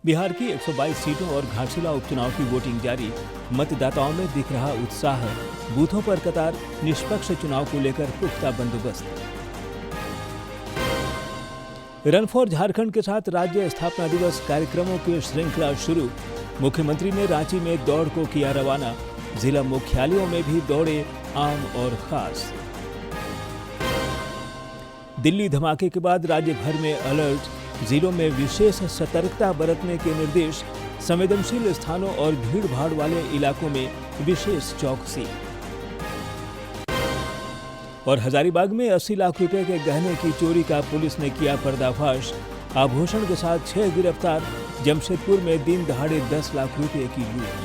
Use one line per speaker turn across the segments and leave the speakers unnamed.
बिहार की 122 सीटों और घाटशिला उपचुनाव की वोटिंग जारी। मतदाताओं में दिख रहा उत्साह। बूथों पर कतार। निष्पक्ष चुनाव को लेकर पुख्ता बंदोबस्त। रन फॉर झारखंड के साथ राज्य स्थापना दिवस कार्यक्रमों की श्रृंखला शुरू। मुख्यमंत्री ने रांची में दौड़ को किया रवाना। जिला मुख्यालयों में भी दौड़े आम और खास। दिल्ली धमाके के बाद राज्य भर में अलर्ट। जिलों में विशेष सतर्कता बरतने के निर्देश। संवेदनशील स्थानों और भीड़-भाड़ वाले इलाकों में विशेष चौकसी। और हजारीबाग में 80 लाख रुपए के गहने की चोरी का पुलिस ने किया पर्दाफाश। आभूषण के साथ 6 गिरफ्तार। जमशेदपुर में दिन दहाड़े 10 लाख रुपए की लूट।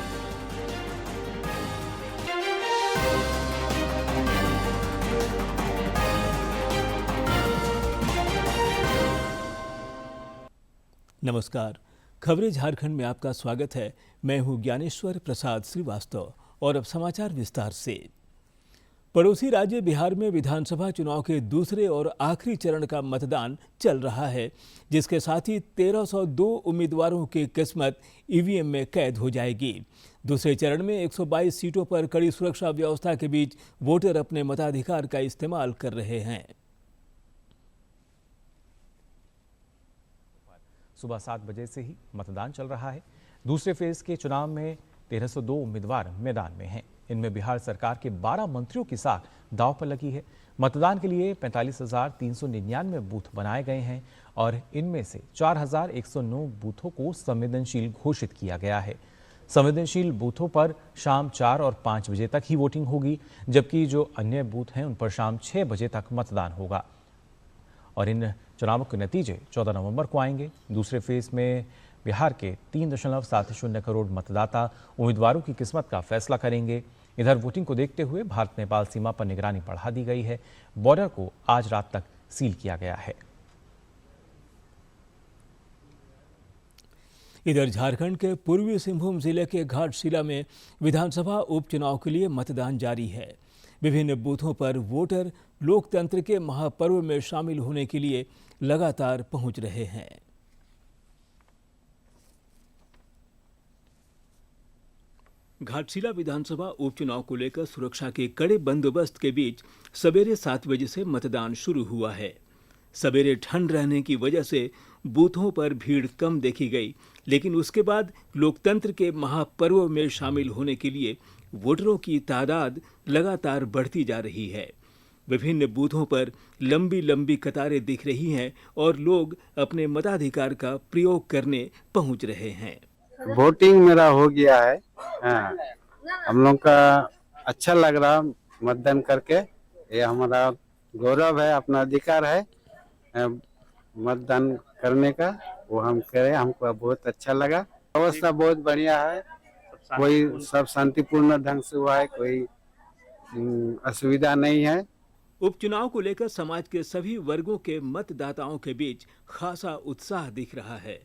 नमस्कार, खबरें झारखंड में आपका स्वागत है। मैं हूं ज्ञानेश्वर प्रसाद श्रीवास्तव और अब समाचार विस्तार से। पड़ोसी राज्य बिहार में विधानसभा चुनाव के दूसरे और आखिरी चरण का मतदान चल रहा है, जिसके साथ ही 1302 उम्मीदवारों की किस्मत ईवीएम में कैद हो जाएगी। दूसरे चरण में 122 सीटों पर कड़ी सुरक्षा व्यवस्था के बीच वोटर अपने मताधिकार का इस्तेमाल कर रहे हैं।
सुबह 7 बजे से ही मतदान चल रहा है। दूसरे फेज के चुनाव में 1302 उम्मीदवार मैदान में हैं। इनमें बिहार सरकार के 12 मंत्रियों की साख दांव पर लगी है। मतदान के लिए 45,399 बूथ बनाए गए हैं और इनमें से 4,109 बूथों को संवेदनशील घोषित किया गया है। संवेदनशील बूथों पर शाम 4 और 5 बजे तक ही वोटिंग होगी, जबकि जो अन्य बूथ हैं उन पर शाम 6 बजे तक मतदान होगा और इन चुनावों के नतीजे 14 नवंबर को आएंगे। दूसरे फेज में बिहार के 3.70 करोड़ मतदाता उम्मीदवारों की किस्मत का फैसला करेंगे। इधर वोटिंग को देखते हुए भारत नेपाल सीमा पर निगरानी बढ़ा दी गई है। बॉर्डर को आज रात तक सील किया गया है।
इधर झारखंड के पूर्वी सिंहभूम जिले के घाटशिला में विधानसभा उपचुनाव के लिए मतदान जारी है। विभिन्न बूथों पर वोटर लोकतंत्र के महापर्व में शामिल होने के लिए लगातार पहुंच रहे हैं। घाटशिला विधानसभा उपचुनाव को लेकर सुरक्षा के कड़े बंदोबस्त के बीच सवेरे 7 बजे से मतदान शुरू हुआ है। सवेरे ठंड रहने की वजह से बूथों पर भीड़ कम देखी गई, लेकिन उसके बाद लोकतंत्र के महापर्व में शामिल होने के लिए वोटरों की तादाद लगातार बढ़ती जा रही है। विभिन्न बूथों पर लंबी लंबी कतारें दिख रही हैं और लोग अपने मताधिकार का प्रयोग करने पहुंच रहे हैं।
वोटिंग मेरा हो गया है। हाँ, हम लोग का अच्छा लग रहा मतदान करके। ये हमारा गौरव है, अपना अधिकार है मतदान करने का, वो हम करें। हमको बहुत अच्छा लगा। व्यवस्था बहुत बढ़िया है, कोई सब शांतिपूर्ण ढंग से हुआ है, कोई असुविधा नहीं है।
उपचुनाव को लेकर समाज के सभी वर्गों के मतदाताओं के बीच खासा उत्साह दिख रहा है।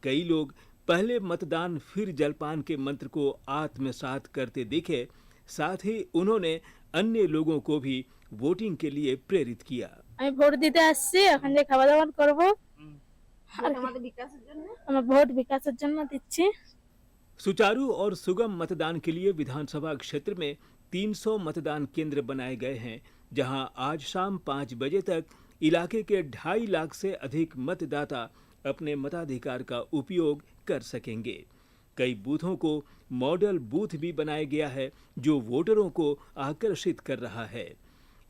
कई लोग पहले मतदान फिर जलपान के मंत्र को आत्मसात करते दिखे। साथ ही उन्होंने अन्य लोगों को भी वोटिंग के लिए प्रेरित किया।
ভোট দিতে আসছি, এখন যে খাওয়া দাওয়া করব আমার ভোট বিকাশের জন্য দিচ্ছি।
सुचारू और सुगम मतदान के लिए विधानसभा क्षेत्र में 300 मतदान केंद्र बनाए गए हैं, जहां आज शाम 5 बजे तक इलाके के 2.5 लाख से अधिक मतदाता अपने मताधिकार का उपयोग कर सकेंगे। कई बूथों को मॉडल बूथ भी बनाया गया है, जो वोटरों को आकर्षित कर रहा है।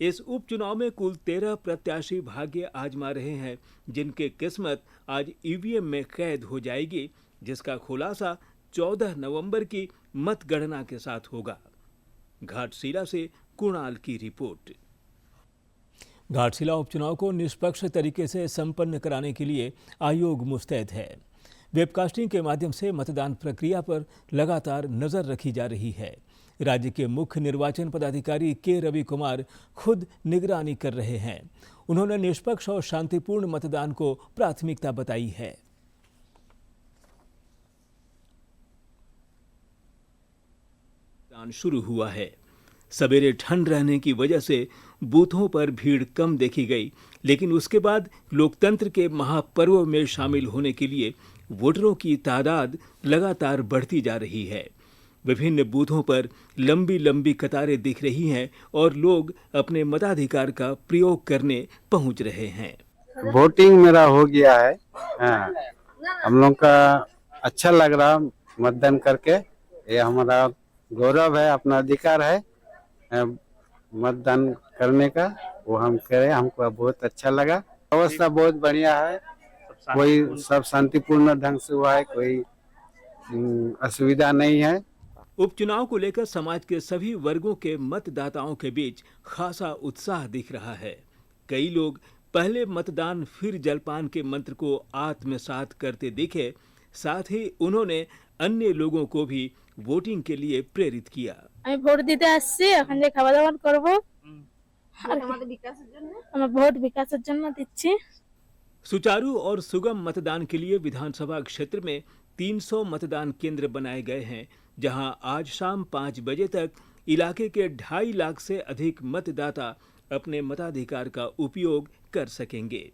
इस उपचुनाव में कुल 13 प्रत्याशी भाग्य आजमा रहे हैं, जिनके किस्मत आज ईवीएम में कैद हो जाएगी, जिसका खुलासा 14 नवंबर की मतगणना के साथ होगा। घाटशिला से कुणाल की रिपोर्ट। घाटशिला उपचुनाव को निष्पक्ष तरीके से संपन्न कराने के लिए आयोग मुस्तैद है। वेबकास्टिंग के माध्यम से मतदान प्रक्रिया पर लगातार नजर रखी जा रही है। राज्य के मुख्य निर्वाचन पदाधिकारी के रवि कुमार खुद निगरानी कर रहे हैं। उन्होंने निष्पक्ष और शांतिपूर्ण मतदान को प्राथमिकता बताई है। मतदान शुरू हुआ है। सवेरे ठंड रहने की वजह से बूथों पर भीड़ कम देखी गई, लेकिन उसके बाद लोकतंत्र के महापर्व में शामिल होने के लिए वोटरों की तादाद लगातार बढ़ती जा रही है। विभिन्न बूथों पर लंबी लंबी कतारें दिख रही हैं और लोग अपने मताधिकार का प्रयोग करने पहुंच रहे हैं।
वोटिंग मेरा हो गया है। हाँ, हम लोग का अच्छा लग रहा मतदान करके। ये हमारा गौरव है, अपना अधिकार है मतदान करने का, वो हम करें। हमको बहुत अच्छा लगा। व्यवस्था बहुत बढ़िया है, कोई सब शांतिपूर्ण ढंग से हुआ है, कोई असुविधा नहीं है।
उपचुनाव को लेकर समाज के सभी वर्गों के मतदाताओं के बीच खासा उत्साह दिख रहा है। कई लोग पहले मतदान फिर जलपान के मंत्र को आत्मसात करते दिखे। साथ ही उन्होंने अन्य लोगों को भी वोटिंग के लिए प्रेरित किया।
আমি ভোট দিতে আসছি, এখন যে খাওয়া দাওয়া করব আমার ভোট বিকাশের জন্য দিচ্ছি।
सुचारू और सुगम मतदान के लिए विधानसभा क्षेत्र में 300 मतदान केंद्र बनाए गए हैं, जहां आज शाम 5 बजे तक इलाके के 2.5 लाख से अधिक मतदाता अपने मताधिकार का उपयोग कर सकेंगे।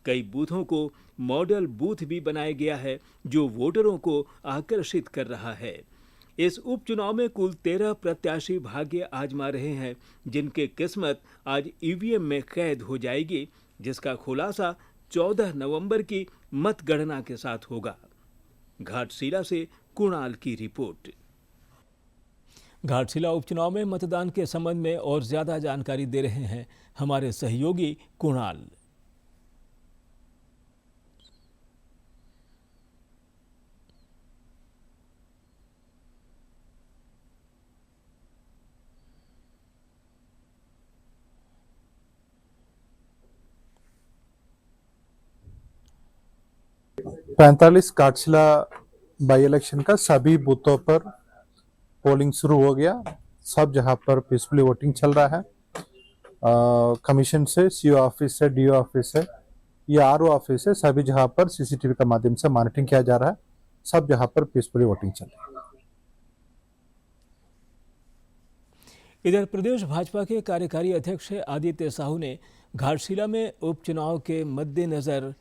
कई बूथों को मॉडल बूथ भी बनाया गया है, जो वोटरों को आकर्षित कर रहा है। इस उपचुनाव में कुल 13 प्रत्याशी भाग्य आजमा रहे हैं, जिनकी किस्मत आज ईवीएम में कैद हो जाएगी, जिसका खुलासा 14 नवंबर की मतगणना के साथ होगा। घाटशिला से कुणाल की रिपोर्ट। घाटशिला उपचुनाव में मतदान के संबंध में और ज्यादा जानकारी दे रहे हैं हमारे सहयोगी कुणाल।
पैंतालीस घाटशिला बाई इलेक्शन का सभी बूथों पर पोलिंग शुरू हो गया। सब जहां पर पीसफुली वोटिंग चल रहा है। कमीशन से, सीओ ऑफिस से, डीओ ऑफिस से, या आरओ ऑफिस से, सभी जहां पर सीसीटीवी के माध्यम से मॉनिटरिंग किया जा रहा है। सब जहां पर पीसफुली वोटिंग चल रही है।
इधर प्रदेश भाजपा के कार्यकारी अध्यक्ष आदित्य साहू ने घाटशिला में उपचुनाव के मद्देनजर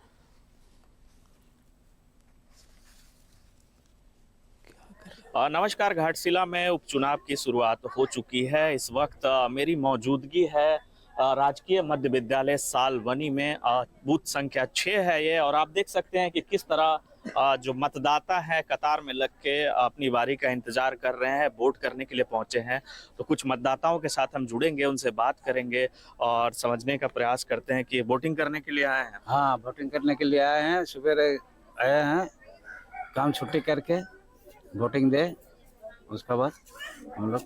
नमस्कार। घाटशिला में उपचुनाव की शुरुआत हो चुकी है। इस वक्त मेरी मौजूदगी है राजकीय मध्य विद्यालय सालवनी में। बूथ संख्या 6 है ये, और आप देख सकते हैं कि किस तरह जो मतदाता हैं कतार में लग के अपनी बारी का इंतजार कर रहे हैं, वोट करने के लिए पहुंचे हैं। तो कुछ मतदाताओं के साथ हम जुड़ेंगे, उनसे बात करेंगे और समझने का प्रयास करते हैं कि वोटिंग करने के लिए आए हैं।
हाँ, वोटिंग करने के लिए आए हैं। सुबह आए हैं, काम छुट्टी करके वोटिंग दे, उसके बाद हम लोग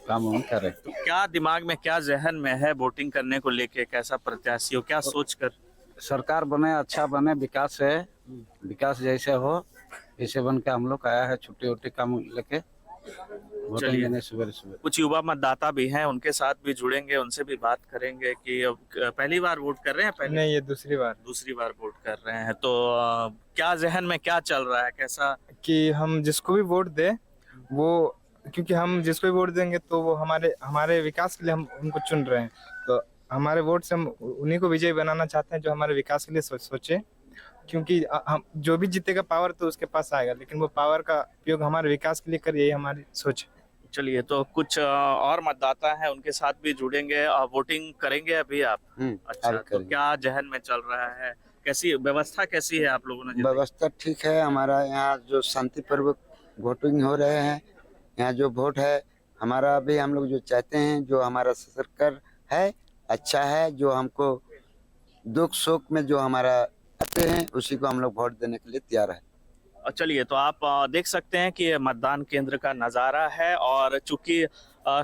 काम वाम कर रहे।
तो क्या दिमाग में, क्या जहन में है वोटिंग करने को लेके? कैसा प्रत्याशी हो, क्या सोच कर?
सरकार बने, अच्छा बने, विकास है, विकास जैसे हो ऐसे बन के हम लोग आया है। छुट्टी उट्टी काम लेके वोटिंग देने सुबह सुबह।
कुछ युवा मतदाता भी हैं, उनके साथ भी जुड़ेंगे, उनसे भी बात करेंगे कि अब पहली बार वोट कर रहे हैं। पहले
नहीं, ये दूसरी बार
वोट कर रहे हैं। तो क्या जहन में क्या चल रहा है, कैसा?
कि हम जिसको भी वोट दें वो, क्योंकि हम जिसको भी वोट देंगे तो वो हमारे विकास के लिए हम उनको चुन रहे हैं। तो हमारे वोट से हम उन्हीं को विजयी बनाना चाहते हैं जो हमारे विकास के लिए सोचे। क्योंकि हम जो भी जीतेगा पावर तो उसके पास आएगा, लेकिन वो पावर का उपयोग हमारे विकास के लिए करे, यही हमारी सोच है।
चलिए, तो कुछ और मतदाता हैं, उनके साथ भी जुड़ेंगे। वोटिंग करेंगे अभी आप? अच्छा, तो क्या जहन में चल रहा है? कैसी व्यवस्था, कैसी है आप लोगों ने?
व्यवस्था ठीक है। हमारा यहाँ जो शांतिपूर्वक वोटिंग हो रहे हैं, यहाँ जो वोट है हमारा भी, हम लोग जो चाहते हैं, जो हमारा सरकार है अच्छा है, जो हमको दुख सुख में जो हमारा आते हैं उसी को हम लोग वोट देने के लिए तैयार है।
चलिए, तो आप देख सकते हैं कि ये मतदान केंद्र का नज़ारा है, और चूंकि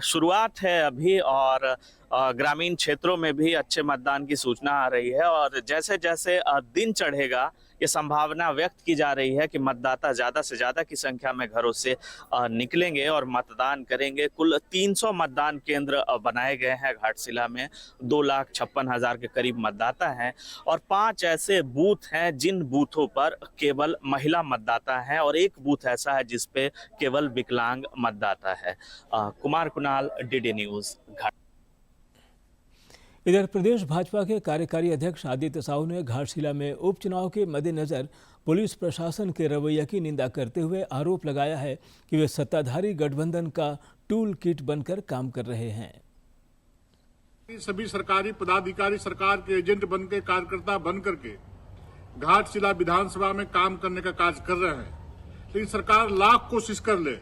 शुरुआत है अभी और ग्रामीण क्षेत्रों में भी अच्छे मतदान की सूचना आ रही है, और जैसे जैसे दिन चढ़ेगा ये संभावना व्यक्त की जा रही है कि मतदाता ज़्यादा से ज़्यादा की संख्या में घरों से निकलेंगे और मतदान करेंगे। कुल 300 मतदान केंद्र बनाए गए हैं घाटशिला में। 2,56,000 के करीब मतदाता हैं, और 5 ऐसे बूथ हैं जिन बूथों पर केवल महिला मतदाता हैं, और एक बूथ ऐसा है जिसपे केवल विकलांग मतदाता है। कुमार कुणाल, DD न्यूज़, घाट।
इधर प्रदेश भाजपा के कार्यकारी अध्यक्ष आदित्य साहू ने घाटशिला में उपचुनाव के मद्देनजर पुलिस प्रशासन के रवैये की निंदा करते हुए आरोप लगाया है कि वे सत्ताधारी गठबंधन का टूल किट बनकर काम कर रहे हैं।
सभी सरकारी पदाधिकारी सरकार के एजेंट बन के कार्यकर्ता बन करके घाटशिला विधानसभा में काम करने का कार्य कर रहे हैं, लेकिन सरकार लाख कोशिश कर ले,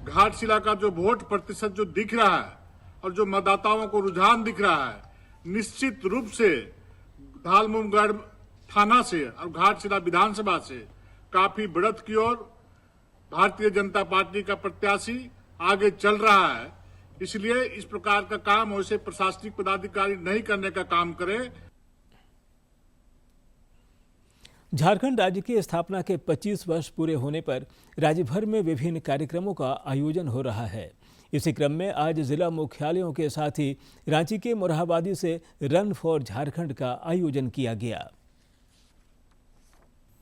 घाटशिला का जो वोट प्रतिशत जो दिख रहा है और जो मतदाताओं को रुझान दिख रहा है, निश्चित रूप से धालमुमगढ़ थाना से और घाटशिला विधानसभा से काफी बढ़त की ओर भारतीय जनता पार्टी का प्रत्याशी आगे चल रहा है। इसलिए इस प्रकार का काम वैसे प्रशासनिक पदाधिकारी नहीं करने का काम करे।
झारखंड राज्य की स्थापना के 25 वर्ष पूरे होने पर राज्य भर में विभिन्न कार्यक्रमों का आयोजन हो रहा है। इसी क्रम में आज जिला मुख्यालयों के साथ ही रांची के मोरहाबादी से रन फॉर झारखंड का आयोजन किया गया।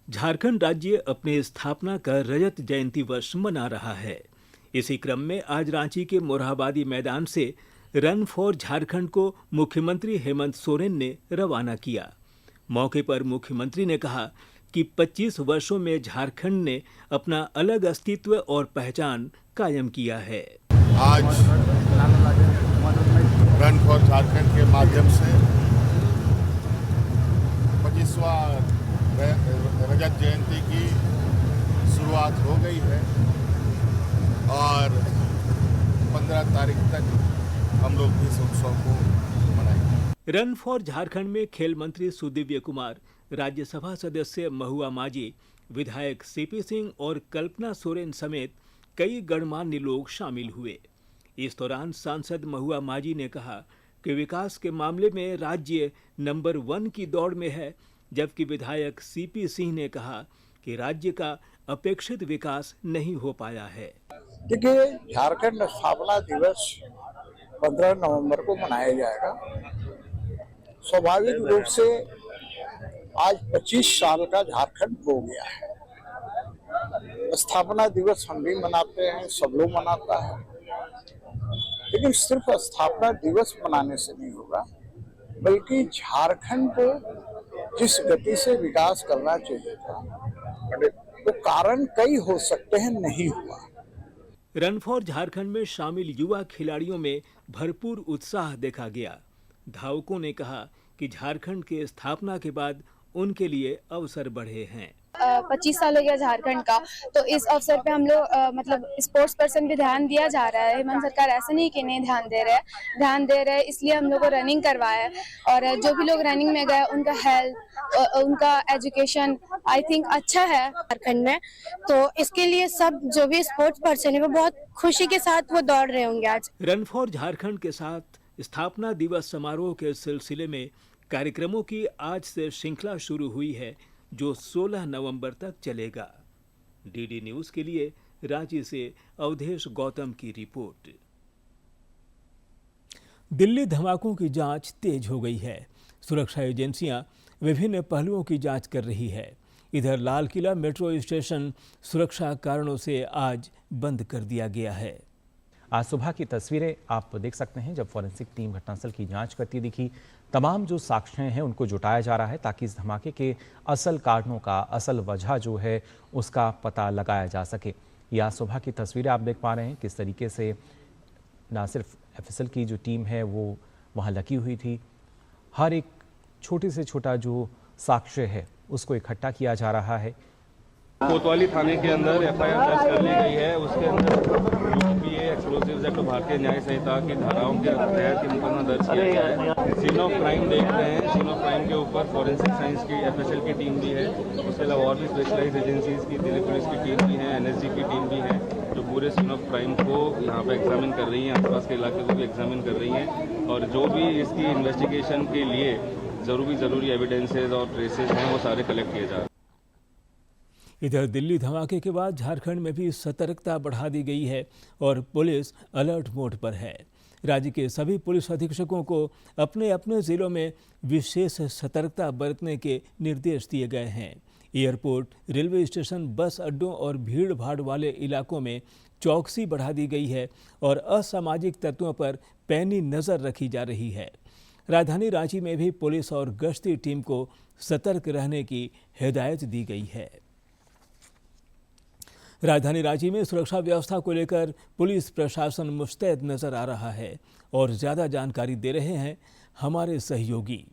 झारखंड राज्य अपनी स्थापना का रजत जयंती वर्ष मना रहा है। इसी क्रम में आज रांची के मोरहाबादी मैदान से रन फॉर झारखंड को मुख्यमंत्री हेमंत सोरेन ने रवाना किया। मौके पर मुख्यमंत्री ने कहा कि 25 वर्षों में झारखंड ने अपना अलग अस्तित्व और पहचान कायम किया है।
आज रन फॉर झारखंड के माध्यम से 25वां रजत जयंती की शुरुआत हो गई है और 15 तारीख तक हम लोग इस उत्सव को मनाएंगे।
रन फॉर झारखंड में खेल मंत्री सुदिव्य कुमार, राज्यसभा सदस्य महुआ माझी, विधायक सीपी सिंह और कल्पना सोरेन समेत कई गणमान्य लोग शामिल हुए। इस दौरान सांसद महुआ माझी ने कहा कि विकास के मामले में राज्य नंबर 1 की दौड़ में है, जबकि विधायक सीपी सिंह ने कहा कि राज्य का अपेक्षित विकास नहीं हो पाया है।
देखिए, झारखंड स्थापना दिवस 15 नवंबर को मनाया जाएगा। स्वाभाविक रूप से आज 25 साल का झारखंड हो गया है। स्थापना दिवस हम भी मनाते हैं, सब लोग मनाता है, लेकिन सिर्फ स्थापना दिवस मनाने से नहीं होगा, बल्कि झारखंड को जिस गति से विकास करना चाहिए था तो कारण कई हो सकते हैं, नहीं हुआ।
रन फॉर झारखंड में शामिल युवा खिलाड़ियों में भरपूर उत्साह देखा गया। धावकों ने कहा कि झारखंड के स्थापना के बाद उनके लिए अवसर बढ़े हैं।
25 साल हो गया झारखंड का, तो इस अवसर पे हम लोग मतलब स्पोर्ट्स पर्सन भी ध्यान दिया जा रहा है। हेमंत सरकार ऐसे नहीं कि नहीं ध्यान दे रहे हैं, इसलिए हम लोग को रनिंग करवाया है। और जो भी लोग रनिंग में गए उनका हेल्थ, उनका एजुकेशन आई थिंक अच्छा है झारखंड में। तो इसके लिए सब जो भी स्पोर्ट्स पर्सन है वो बहुत खुशी के साथ वो दौड़ रहे होंगे आज।
रन फॉर झारखंड के साथ स्थापना दिवस समारोह के सिलसिले में कार्यक्रमों की आज से श्रृंखला शुरू हुई है, जो 16 नवंबर तक चलेगा। डीडी न्यूज के लिए रांची से अवधेश गौतम की रिपोर्ट। दिल्ली धमाकों की जांच तेज हो गई है। सुरक्षा एजेंसियां विभिन्न पहलुओं की जांच कर रही है। इधर लाल किला मेट्रो स्टेशन सुरक्षा कारणों से आज बंद कर दिया गया है।
आज सुबह की तस्वीरें आप देख सकते हैं, जब फॉरेंसिक टीम घटनास्थल की जांच करती दिखी। तमाम जो साक्ष्य हैं उनको जुटाया जा रहा है ताकि इस धमाके के असल कारणों का, असल वजह जो है उसका पता लगाया जा सके। ये आज सुबह की तस्वीरें आप देख पा रहे हैं किस तरीके से ना सिर्फ एफएसएल की जो टीम है वो वहाँ लगी हुई थी, हर एक छोटे से छोटा जो साक्ष्य है उसको इकट्ठा किया जा रहा है।
कोतवाली थाने के अंदर एफआईआर दर्ज कर ली गई है। उसके अंदर यूपीए एक्सप्लोजिव्स एक्ट भारतीय न्याय संहिता की धाराओं के तहत मुकदमा दर्ज किया गया है। सीन ऑफ क्राइम देख रहे हैं। सीन ऑफ क्राइम के ऊपर फॉरेंसिक साइंस की एफएसएल की टीम भी है। उसके अलावा और भी स्पेशलाइज्ड एजेंसीज की, दिल्ली पुलिस की टीम भी है, एनएसजी की टीम भी है, जो पूरे सीन ऑफ क्राइम को यहाँ पे एग्जामिन कर रही हैं, आसपास के इलाके को भी एग्जामिन कर रही हैं और जो भी इसकी इन्वेस्टिगेशन के लिए जरूरी एविडेंसेज और ट्रेसेस हैं वो सारे कलेक्ट किए जा रहे हैं।
इधर दिल्ली धमाके के बाद झारखंड में भी सतर्कता बढ़ा दी गई है और पुलिस अलर्ट मोड पर है। राज्य के सभी पुलिस अधीक्षकों को अपने अपने जिलों में विशेष सतर्कता बरतने के निर्देश दिए गए हैं। एयरपोर्ट, रेलवे स्टेशन, बस अड्डों और भीड़ भाड़ वाले इलाकों में चौकसी बढ़ा दी गई है और असामाजिक तत्वों पर पैनी नजर रखी जा रही है। राजधानी रांची में भी पुलिस और गश्ती टीम को सतर्क रहने की हिदायत दी गई है। राजधानी रांची में सुरक्षा व्यवस्था को लेकर पुलिस प्रशासन मुस्तैद नजर आ रहा है और ज्यादा जानकारी दे रहे हैं हमारे सहयोगी।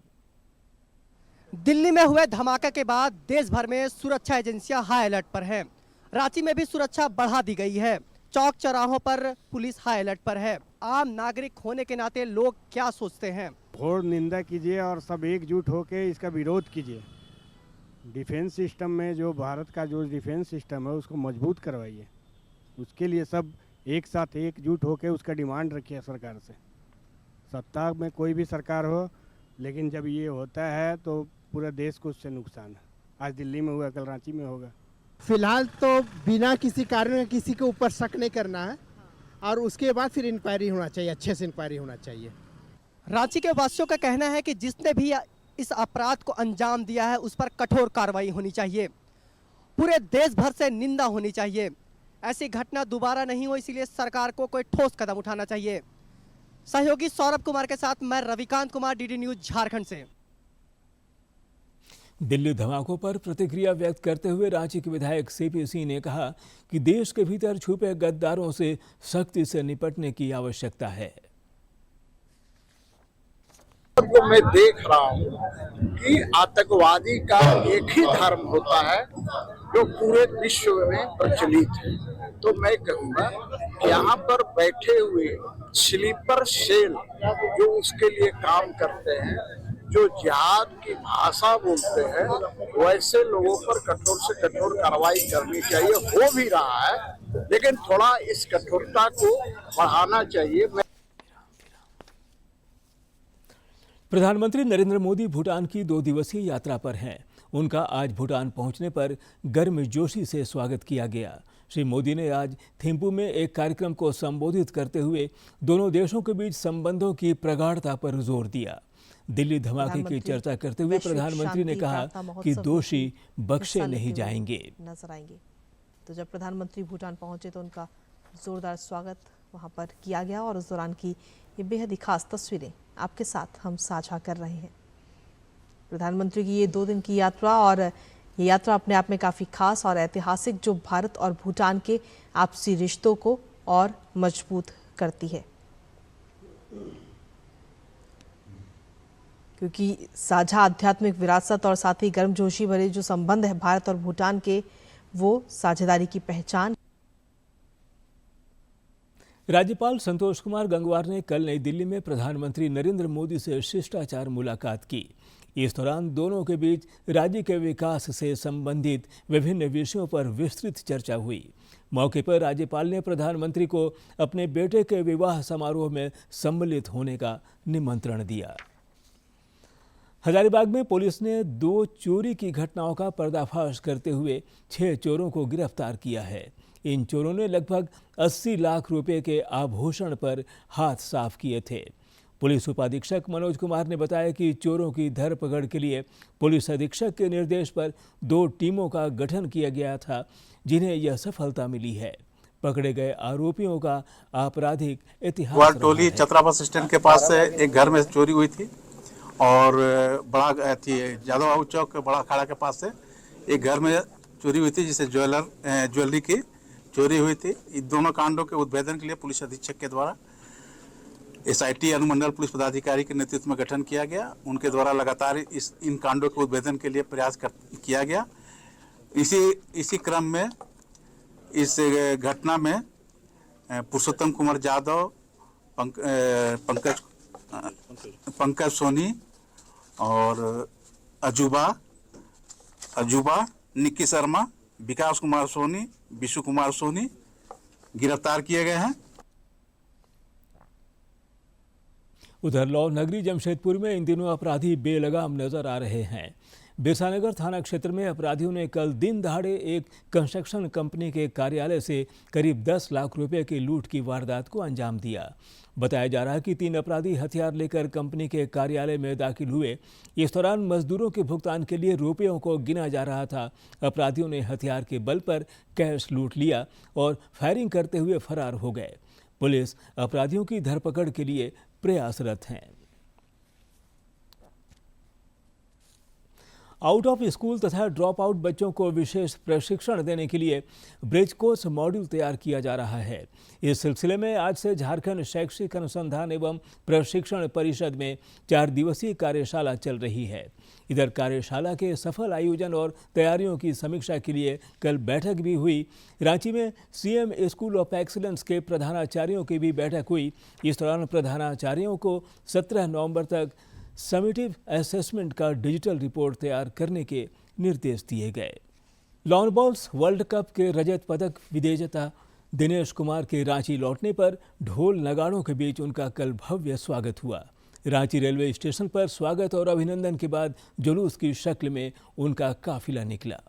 दिल्ली में हुए धमाके के बाद देश भर में सुरक्षा एजेंसियां हाई अलर्ट पर हैं। रांची में भी सुरक्षा बढ़ा दी गई है। चौक चौराहों पर पुलिस हाई अलर्ट पर है। आम नागरिक होने के नाते लोग क्या सोचते हैं?
घोर निंदा कीजिए और सब एकजुट होकर इसका विरोध कीजिए। डिफेंस सिस्टम में जो भारत का जो डिफेंस सिस्टम है उसको मजबूत करवाइए। उसके लिए सब एक साथ एकजुट होकर उसका डिमांड रखिए सरकार से। सत्ता में कोई भी सरकार हो, लेकिन जब ये होता है तो पूरा देश को उससे नुकसान है। आज दिल्ली में हुआ, कल रांची में होगा।
फिलहाल तो बिना किसी कारण किसी के ऊपर शक नहीं करना है और उसके बाद फिर इंक्वायरी होना चाहिए, अच्छे से इंक्वायरी होना चाहिए।
रांची के वासियों का कहना है कि जिसने भी इस अपराध को अंजाम दिया है उस पर कठोर कार्रवाई होनी चाहिए। पूरे देश भर से निंदा होनी चाहिए। ऐसी घटना दोबारा नहीं हो, इसीलिए सरकार को कोई ठोस कदम उठाना चाहिए। सहयोगी सौरभ कुमार के साथ मैं रविकांत कुमार, डीडी न्यूज झारखंड से।
दिल्ली धमाकों पर प्रतिक्रिया व्यक्त करते हुए रांची के विधायक सीपी सिंह ने कहा कि देश के भीतर छुपे गद्दारों से सख्ती से निपटने की आवश्यकता है।
जो मैं देख रहा हूँ कि आतंकवादी का एक ही धर्म होता है जो पूरे विश्व में प्रचलित है। तो मैं कहूँगा यहाँ पर बैठे हुए स्लीपर सेल जो उसके लिए काम करते हैं, जो जिहाद की भाषा बोलते हैं, वैसे लोगों पर कठोर से कठोर कार्रवाई करनी चाहिए। हो भी रहा है, लेकिन थोड़ा इस कठोरता को बढ़ाना चाहिए।
प्रधानमंत्री नरेंद्र मोदी भूटान की 2 दिवसीय यात्रा पर हैं। उनका आज भूटान पहुंचने पर गर्मजोशी से स्वागत किया गया। श्री मोदी ने आज थिम्पू में एक कार्यक्रम को संबोधित करते हुए दोनों देशों के बीच संबंधों की प्रगाढ़ता पर जोर दिया। दिल्ली धमाके की चर्चा करते हुए प्रधानमंत्री ने कहा कि दोषी बख्शे नहीं जाएंगे।
नजर आएंगे। तो जब प्रधानमंत्री भूटान पहुंचे तो उनका जोरदार स्वागत वहां पर किया गया और उस दौरान की ये बेहद ही खास तस्वीरें आपके साथ हम साझा कर रहे हैं। प्रधानमंत्री की ये 2 दिन की यात्रा और ये यात्रा अपने आप में काफ़ी खास और ऐतिहासिक, जो भारत और भूटान के आपसी रिश्तों को और मजबूत करती है, क्योंकि साझा आध्यात्मिक विरासत और साथ ही गर्मजोशी भरे जो संबंध है भारत और भूटान के, वो साझेदारी की पहचान।
राज्यपाल संतोष कुमार गंगवार ने कल नई दिल्ली में प्रधानमंत्री नरेंद्र मोदी से शिष्टाचार मुलाकात की। इस दौरान दोनों के बीच राज्य के विकास से संबंधित विभिन्न विषयों पर विस्तृत चर्चा हुई। मौके पर राज्यपाल ने प्रधानमंत्री को अपने बेटे के विवाह समारोह में सम्मिलित होने का निमंत्रण दिया। हजारीबाग में पुलिस ने 2 चोरी की घटनाओं का पर्दाफाश करते हुए 6 चोरों को गिरफ्तार किया है। इन चोरों ने लगभग 80 लाख रुपए के आभूषण पर हाथ साफ किए थे। पुलिस उपाधीक्षक मनोज कुमार ने बताया कि चोरों की धरपकड़ के लिए पुलिस अधीक्षक के निर्देश पर 2 टीमों का गठन किया गया था, जिन्हें यह सफलता मिली है। पकड़े गए आरोपियों का आपराधिक इतिहास
टोली चतरा बस स्टैंड के पास से एक घर में चोरी हुई थी और बड़ा थी यादव बाबू चौक बड़ा अखाड़ा के पास से एक घर में चोरी हुई थी, जिसे ज्वेलरी की चोरी हुई थी। इन दोनों कांडों के उद्भेदन के लिए पुलिस अधीक्षक के द्वारा SIT अनुमंडल पुलिस पदाधिकारी के नेतृत्व में गठन किया गया। उनके द्वारा लगातार इन कांडों के उद्भेदन के लिए प्रयास किया गया। इसी क्रम में इस घटना में पुरुषोत्तम कुमार यादव, पंकज सोनी और अजूबा, निक्की शर्मा, विकास कुमार सोनी, विशु कुमार सोनी गिरफ्तार किए गए हैं।
उधर लौ नगरी जमशेदपुर में इन दिनों अपराधी बेलगाम नजर आ रहे हैं। बिरसानगर थाना क्षेत्र में अपराधियों ने कल दिन दहाड़े एक कंस्ट्रक्शन कंपनी के कार्यालय से करीब 10 लाख रुपए की लूट की वारदात को अंजाम दिया। बताया जा रहा है कि 3 अपराधी हथियार लेकर कंपनी के कार्यालय में दाखिल हुए। इस दौरान मजदूरों के भुगतान के लिए रुपयों को गिना जा रहा था। अपराधियों ने हथियार के बल पर कैश लूट लिया और फायरिंग करते हुए फरार हो गए। पुलिस अपराधियों की धरपकड़ के लिए प्रयासरत है। आउट ऑफ स्कूल तथा ड्रॉप आउट बच्चों को विशेष प्रशिक्षण देने के लिए ब्रिज कोर्स मॉड्यूल तैयार किया जा रहा है। इस सिलसिले में आज से झारखंड शैक्षिक अनुसंधान एवं प्रशिक्षण परिषद में 4 दिवसीय कार्यशाला चल रही है। इधर कार्यशाला के सफल आयोजन और तैयारियों की समीक्षा के लिए कल बैठक भी हुई। रांची में सीएम स्कूल ऑफ एक्सीलेंस के प्रधानाचार्यों की भी बैठक हुई। इस दौरान प्रधानाचार्यों को 17 नवंबर तक समेटिव असेसमेंट का डिजिटल रिपोर्ट तैयार करने के निर्देश दिए गए। लॉन बॉल्स वर्ल्ड कप के रजत पदक विजेता दिनेश कुमार के रांची लौटने पर ढोल नगाड़ों के बीच उनका कल भव्य स्वागत हुआ। रांची रेलवे स्टेशन पर स्वागत और अभिनंदन के बाद जुलूस की शक्ल में उनका काफिला निकला।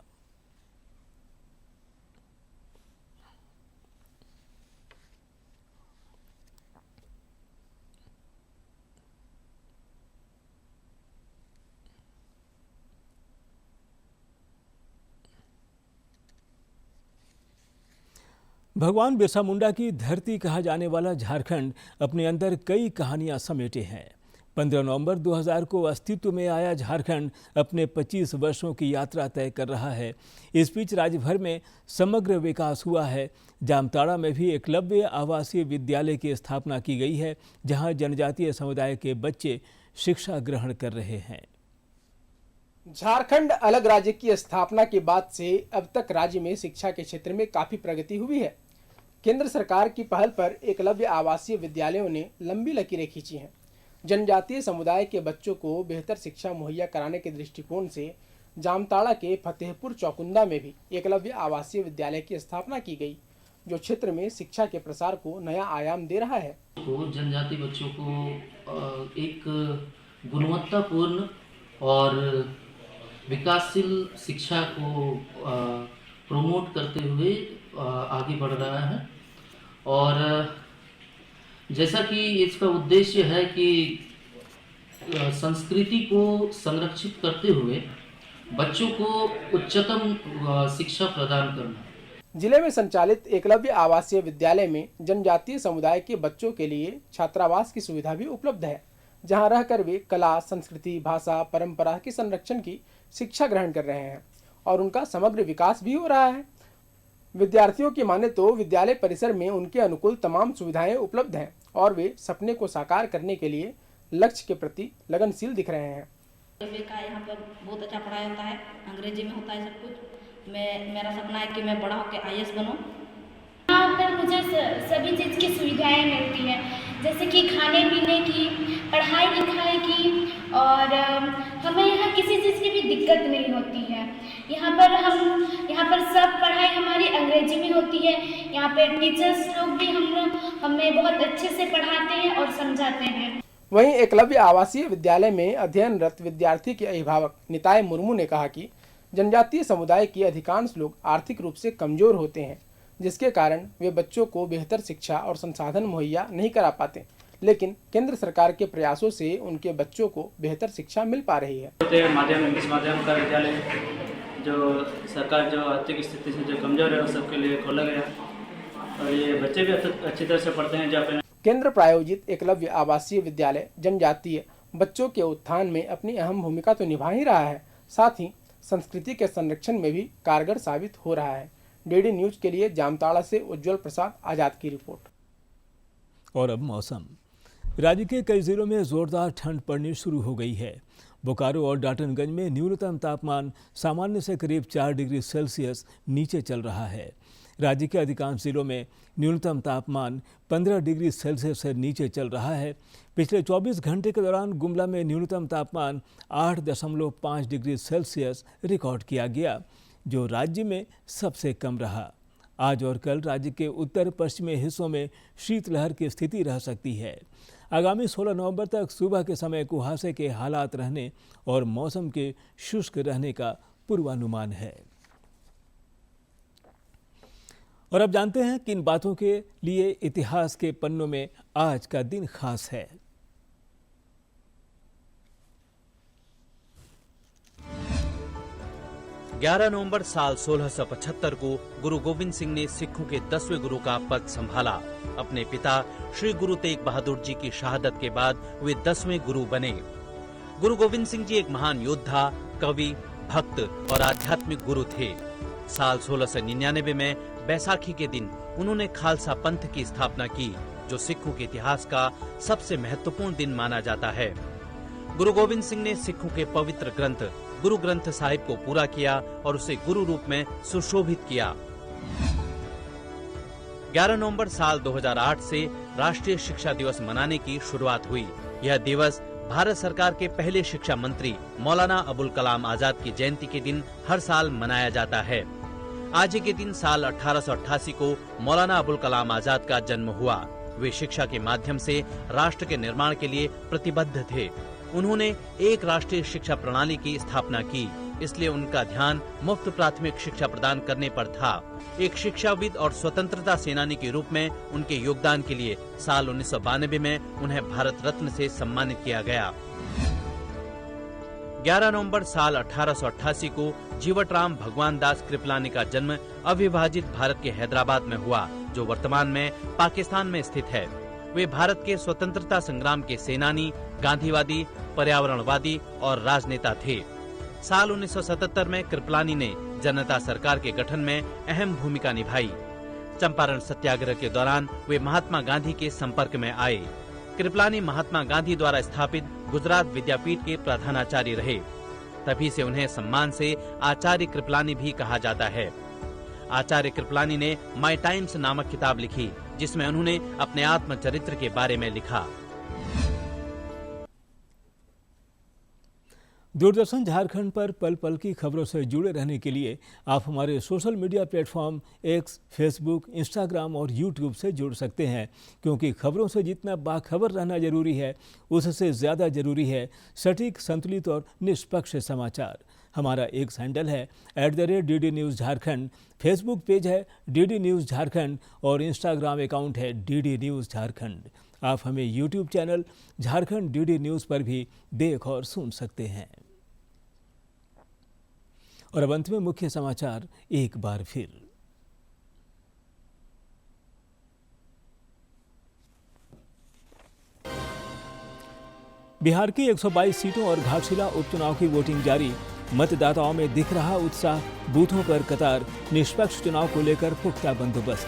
भगवान बिरसा मुंडा की धरती कहा जाने वाला झारखंड अपने अंदर कई कहानियां समेटे हैं। 15 नवंबर 2000 को अस्तित्व में आया झारखंड अपने 25 वर्षों की यात्रा तय कर रहा है। इस बीच राज्य भर में समग्र विकास हुआ है। जामताड़ा में भी एकलव्य आवासीय विद्यालय की स्थापना की गई है, जहां जनजातीय समुदाय के बच्चे शिक्षा ग्रहण कर रहे हैं।
झारखंड अलग राज्य की स्थापना के बाद से अब तक राज्य में शिक्षा के क्षेत्र में काफी प्रगति हुई है। केंद्र सरकार की पहल पर एकलव्य आवासीय विद्यालयों ने लंबी लकीरें खींची हैं। जनजातीय समुदाय के बच्चों को बेहतर शिक्षा मुहैया कराने के दृष्टिकोण से जामताड़ा के फतेहपुर चौकुंदा में भी एकलव्य आवासीय विद्यालय की स्थापना की गई, जो क्षेत्र में शिक्षा के प्रसार को नया आयाम दे रहा है।
जनजातीय बच्चों को एक गुणवत्तापूर्ण और विकासशील शिक्षा को प्रमोट करते हुए आगे बढ़ रहा है। और जैसा कि इसका उद्देश्य है कि संस्कृति को संरक्षित करते हुए बच्चों को उच्चतम शिक्षा प्रदान करना।
जिले में संचालित एकलव्य आवासीय विद्यालय में जनजातीय समुदाय के बच्चों के लिए छात्रावास की सुविधा भी उपलब्ध है, जहां रहकर वे कला, संस्कृति, भाषा, परंपरा के संरक्षण की शिक्षा ग्रहण कर रहे हैं और उनका समग्र विकास भी हो रहा है। विद्यार्थियों की माने तो विद्यालय परिसर में उनके अनुकूल तमाम सुविधाएं उपलब्ध हैं और वे सपने को साकार करने के लिए लक्ष्य के प्रति लगनशील दिख रहे हैं।
यहाँ पर बहुत अच्छा पढ़ाई होता है, अंग्रेजी में होता है सब कुछ। मेरा सपना है कि मैं बड़ा होकर IAS बनूं।
यहाँ पर मुझे सभी चीज़ की सुविधाएं मिलती हैं, जैसे कि खाने पीने की, पढ़ाई लिखाई की, और हमें यहाँ किसी चीज़ की भी दिक्कत नहीं होती है। यहाँ पर सब पढ़ाई हमारी अंग्रेजी में होती है। यहाँ पे टीचर्स लोग भी हमें बहुत अच्छे से पढ़ाते हैं और समझाते हैं।
वहीं एकलव्य आवासीय विद्यालय में अध्ययनरत विद्यार्थी के अभिभावक निताय मुर्मू ने कहा कि जनजातीय समुदाय के अधिकांश लोग आर्थिक रूप से कमजोर होते हैं, जिसके कारण वे बच्चों को बेहतर शिक्षा और संसाधन मुहैया नहीं करा पाते, लेकिन केंद्र सरकार के प्रयासों से उनके बच्चों को बेहतर शिक्षा मिल पा रही है।
इंग्लिश माध्यम का विद्यालय जो सरकार जो आर्थिक स्थिति से जो कमजोर है उन सबके लिए खोला गया और ये बच्चे भी अच्छी तरह से पढ़ते हैं। जहाँ
केंद्र प्रायोजित एकलव्य आवासीय विद्यालय जनजातीय बच्चों के उत्थान में अपनी अहम भूमिका तो निभा ही रहा है, साथ ही संस्कृति के संरक्षण में भी कारगर साबित हो रहा है। डीडी न्यूज के लिए जामताड़ा से उज्जवल प्रसाद आजाद की रिपोर्ट।
और अब मौसम। राज्य के कई जिलों में जोरदार ठंड पड़नी शुरू हो गई है। बोकारो और डाल्टनगंज में न्यूनतम तापमान सामान्य से करीब 4 डिग्री सेल्सियस नीचे चल रहा है। राज्य के अधिकांश जिलों में न्यूनतम तापमान 15 डिग्री सेल्सियस से नीचे चल रहा है। पिछले 24 घंटे के दौरान गुमला में न्यूनतम तापमान 8.5 डिग्री सेल्सियस रिकॉर्ड किया गया, जो राज्य में सबसे कम रहा। आज और कल राज्य के उत्तर पश्चिमी हिस्सों में शीतलहर की स्थिति रह सकती है। आगामी 16 नवंबर तक सुबह के समय कुहासे के हालात रहने और मौसम के शुष्क रहने का पूर्वानुमान है। और अब जानते हैं किन बातों के लिए इतिहास के पन्नों में आज का दिन खास है।
11 नवंबर साल 1675 को गुरु गोविंद सिंह ने सिखों के 10वें गुरु का पद संभाला। अपने पिता श्री गुरु तेग बहादुर जी की शहादत के बाद वे 10वें गुरु बने। गुरु गोविंद सिंह जी एक महान योद्धा, कवि, भक्त और आध्यात्मिक गुरु थे। साल 1699 में बैसाखी के दिन उन्होंने खालसा पंथ की स्थापना की, जो सिखों के इतिहास का सबसे महत्वपूर्ण दिन माना जाता है। गुरु गोविंद सिंह ने सिखों के पवित्र ग्रंथ गुरु ग्रंथ साहिब को पूरा किया और उसे गुरु रूप में सुशोभित किया। 11 नवंबर साल 2008 से राष्ट्रीय शिक्षा दिवस मनाने की शुरुआत हुई। यह दिवस भारत सरकार के पहले शिक्षा मंत्री मौलाना अबुल कलाम आजाद की जयंती के दिन हर साल मनाया जाता है। आज ही के दिन साल 1888 को मौलाना अबुल कलाम आजाद का जन्म हुआ। वे शिक्षा के माध्यम से राष्ट्र के निर्माण के लिए प्रतिबद्ध थे। उन्होंने एक राष्ट्रीय शिक्षा प्रणाली की स्थापना की, इसलिए उनका ध्यान मुफ्त प्राथमिक शिक्षा प्रदान करने पर था। एक शिक्षाविद और स्वतंत्रता सेनानी के रूप में उनके योगदान के लिए साल 1992 में उन्हें भारत रत्न से सम्मानित किया गया। 11 नवंबर साल 1888 को जीवटराम भगवान दास कृपलानी का जन्म अविभाजित भारत के हैदराबाद में हुआ, जो वर्तमान में पाकिस्तान में स्थित है। वे भारत के स्वतंत्रता संग्राम के सेनानी, गांधीवादी, पर्यावरणवादी और राजनेता थे। साल 1977 में कृपलानी ने जनता सरकार के गठन में अहम भूमिका निभाई। चंपारण सत्याग्रह के दौरान वे महात्मा गांधी के संपर्क में आए। कृपलानी महात्मा गांधी द्वारा स्थापित गुजरात विद्यापीठ के प्रधानाचार्य रहे। तभी से उन्हें सम्मान से आचार्य कृपलानी भी कहा जाता है। आचार्य कृपलानी ने माय टाइम्स नामक किताब लिखी, जिसमें उन्होंने अपने आत्मचरित्र के बारे में लिखा।
दूरदर्शन झारखंड पर पल पल की खबरों से जुड़े रहने के लिए आप हमारे social media platform x, Facebook, Instagram और यूट्यूब से जुड़ सकते हैं, क्योंकि खबरों से जितना बाखबर रहना जरूरी है, उससे ज़्यादा जरूरी है सटीक, संतुलित और निष्पक्ष समाचार। हमारा एक्स हैंडल है @DD news Jharkhand, Facebook page है DD न्यूज़ झारखंड और इंस्टाग्राम अकाउंट है DD न्यूज़ झारखंड। आप हमें YouTube channel Jharkhand DD news पर भी देख और सुन सकते हैं। और अब अंत में मुख्य समाचार एक बार फिर। बिहार की 122 सीटों और घाटशिला उपचुनाव की वोटिंग जारी। मतदाताओं में दिख रहा उत्साह, बूथों पर कतार। निष्पक्ष चुनाव को लेकर पुख्ता बंदोबस्त।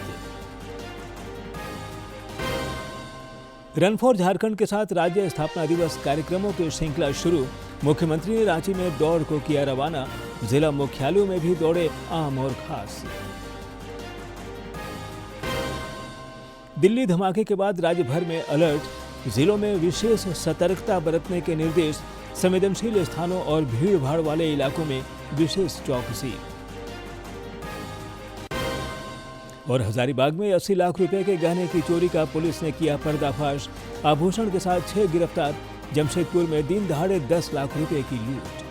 रन फॉर झारखंड के साथ राज्य स्थापना दिवस कार्यक्रमों की श्रृंखला शुरू। मुख्यमंत्री ने रांची में दौड़ को किया रवाना। जिला मुख्यालयों में भी दौड़े आम और खास। दिल्ली धमाके के बाद राज्य भर में अलर्ट। जिलों में विशेष सतर्कता बरतने के निर्देश। संवेदनशील स्थानों और भीड़ भाड़ वाले इलाकों में विशेष चौकसी। और हजारीबाग में 80 लाख रुपए के गहने की चोरी का पुलिस ने किया पर्दाफाश। आभूषण के साथ 6 गिरफ्तार। जमशेदपुर में दिन दहाड़े 10 लाख रुपए की लूट।